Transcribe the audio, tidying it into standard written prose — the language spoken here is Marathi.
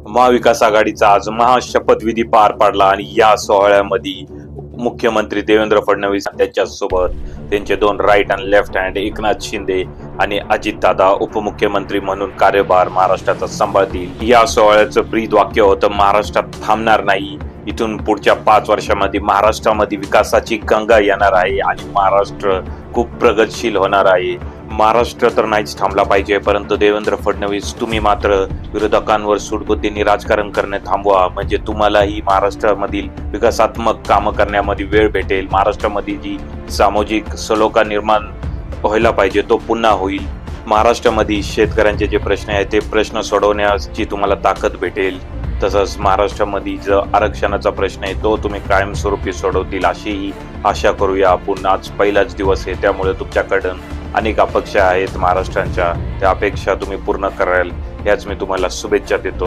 महाविकास आघाडीचा आज महाशपथविधी पार पडला आणि या सोहळ्यामध्ये मुख्यमंत्री देवेंद्र फडणवीस त्यांच्यासोबत त्यांचे दोन राईट आणि लेफ्ट हँड एकनाथ शिंदे आणि अजितदादा उपमुख्यमंत्री म्हणून कार्यभार महाराष्ट्राचा सांभाळतील। या सोहळ्याचं ब्रीद वाक्य होतं, महाराष्ट्रात थांबणार नाही। इथून पुढच्या 5 वर्षांमध्ये महाराष्ट्रामध्ये विकासाची गंगा येणार आहे आणि महाराष्ट्र खूप प्रगतशील होणार आहे। महाराष्ट्र तर नाहीच थांबला पाहिजे, परंतु देवेंद्र फडणवीस तुम्ही मात्र विरोधकांवर सूडबुद्धीने राजकारण करणे थांबवा, म्हणजे तुम्हालाही महाराष्ट्रामधील विकासात्मक कामं करण्यामध्ये वेळ भेटेल। महाराष्ट्रामध्ये जी सामाजिक सलोखा निर्माण व्हायला पाहिजे तो पुन्हा होईल। महाराष्ट्रामध्ये शेतकऱ्यांचे जे प्रश्न आहेत ते प्रश्न सोडवण्याची तुम्हाला ताकद भेटेल। तसंच महाराष्ट्रामध्ये जो आरक्षणाचा प्रश्न आहे तो तुम्ही कायमस्वरूपी सोडवतील अशीही आशा करूया आपण। आज पहिलाच दिवस आहे, त्यामुळे तुमच्याकडून अनेक अपेक्षा आहेत महाराष्ट्राच्या, त्या अपेक्षा तुम्ही पूर्ण कराल याच मी तुम्हाला शुभेच्छा देतो।